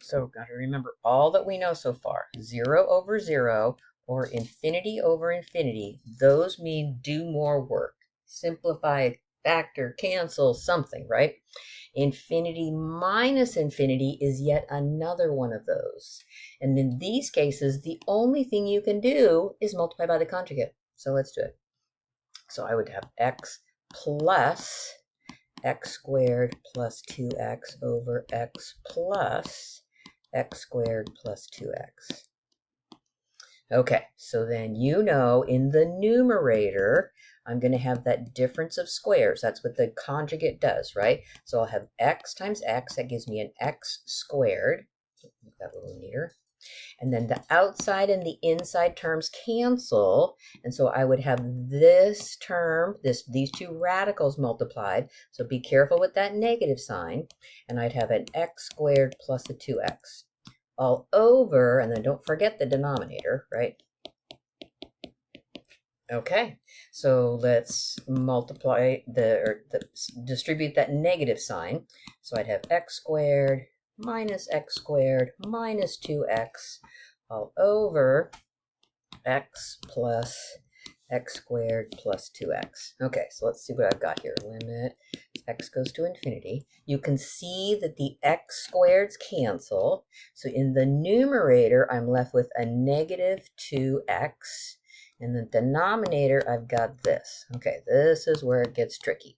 So got to remember all that we know so far. 0 over 0 or infinity over infinity. Those mean do more work. Simplify, factor, cancel, something, right? Infinity minus infinity is yet another one of those. And in these cases, the only thing you can do is multiply by the conjugate. So let's do it. So I would have x plus x squared plus 2x over x plus x squared plus 2x. Okay, so then you know in the numerator, I'm going to have that difference of squares. That's what the conjugate does, right? So I'll have x times x. That gives me an x squared. Make that a little neater. And then the outside and the inside terms cancel. And so I would have this term, these two radicals multiplied. So be careful with that negative sign. And I'd have an x squared plus a 2x. All over, and then don't forget the denominator, right? Okay, so let's multiply distribute that negative sign. So I'd have x squared minus 2x all over x plus x squared plus 2x. Okay, so let's see what I've got here. Limit x goes to infinity. You can see that the x squareds cancel. So in the numerator, I'm left with a negative 2x. In the denominator, I've got this. Okay, this is where it gets tricky.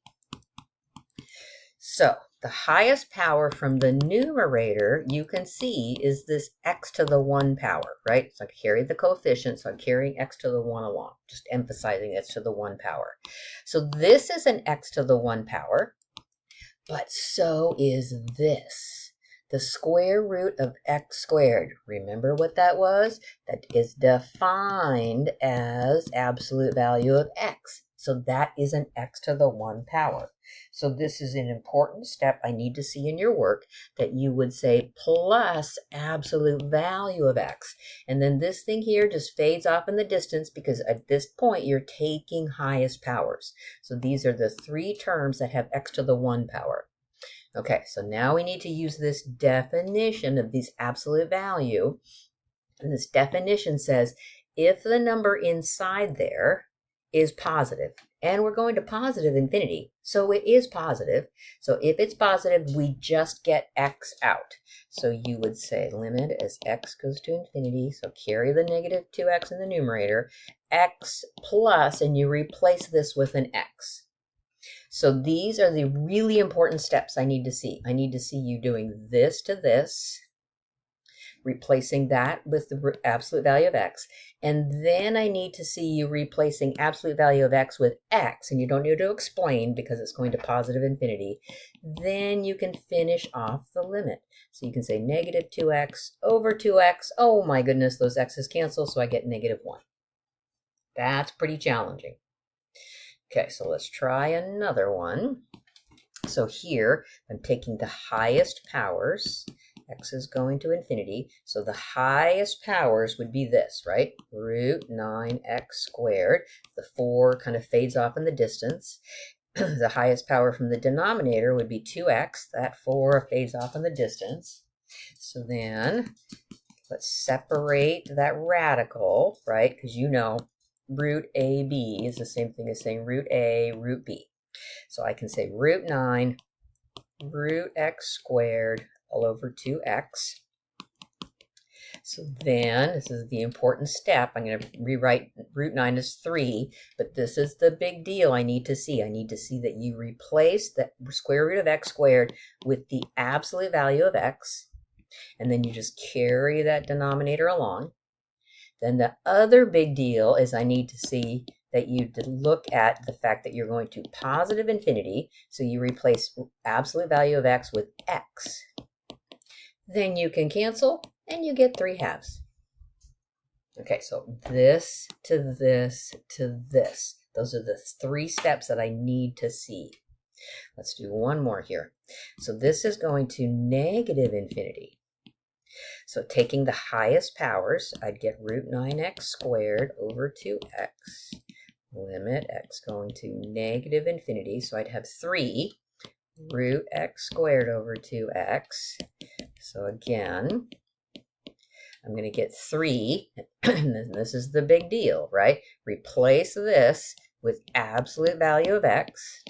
So the highest power from the numerator, you can see, is this x to the 1 power, right? So I carry the coefficient, so I'm carrying x to the 1 along, just emphasizing it's to the 1 power. So this is an x to the 1 power, but so is this. The square root of x squared. Remember what that was? That is defined as absolute value of x. So that is an x to the 1 power. So this is an important step I need to see in your work, that you would say plus absolute value of x. And then this thing here just fades off in the distance because at this point you're taking highest powers. So these are the three terms that have x to the 1 power. Okay, so now we need to use this definition of this absolute value. And this definition says if the number inside there is positive, and we're going to positive infinity, so it is positive. So if it's positive, we just get x out. So you would say limit as x goes to infinity, so carry the negative 2x in the numerator, x plus, and you replace this with an x. So these are the really important steps I need to see. I need to see you doing this to this, replacing that with the absolute value of x. And then I need to see you replacing absolute value of x with x. And you don't need to explain because it's going to positive infinity. Then you can finish off the limit. So you can say negative 2x over 2x. Oh my goodness, those x's cancel, so I get negative 1. That's pretty challenging. Okay, so let's try another one. So here, I'm taking the highest powers. X is going to infinity. So the highest powers would be this, right? Root 9x squared. The 4 kind of fades off in the distance. The highest power from the denominator would be 2x. That 4 fades off in the distance. So then, let's separate that radical, right? Because you know, root AB is the same thing as saying root A, root B. So I can say root 9, root x squared all over 2x. So then, this is the important step. I'm going to rewrite root 9 as 3, but this is the big deal I need to see. I need to see that you replace the square root of x squared with the absolute value of x, and then you just carry that denominator along. Then the other big deal is I need to see that you look at the fact that you're going to positive infinity. So you replace absolute value of x with x. Then you can cancel and you get 3/2. Okay, so this to this to this. Those are the 3 steps that I need to see. Let's do one more here. So this is going to negative infinity. So taking the highest powers, I'd get root 9x squared over 2x. Limit x going to negative infinity. So I'd have 3 root x squared over 2x. So again, I'm going to get 3, and this is the big deal, right? Replace this with absolute value of x.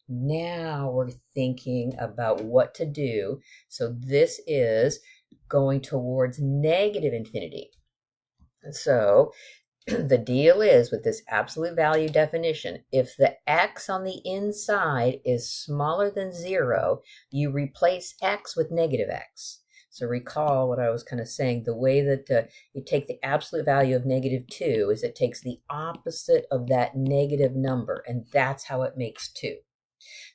Now we're thinking about what to do. So this is going towards negative infinity. So the deal is with this absolute value definition, if the x on the inside is smaller than 0, you replace x with negative x. So recall what I was kind of saying, the way that you take the absolute value of -2 is it takes the opposite of that negative number, and that's how it makes 2.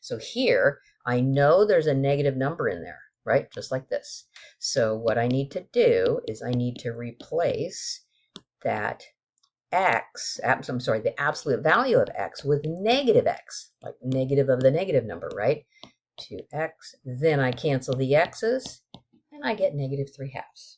So here, I know there's a negative number in there, right? Just like this. So what I need to do is I need to replace that x, the absolute value of x with negative x, like negative of the negative number, right? 2x, then I cancel the x's, and I get -3/2.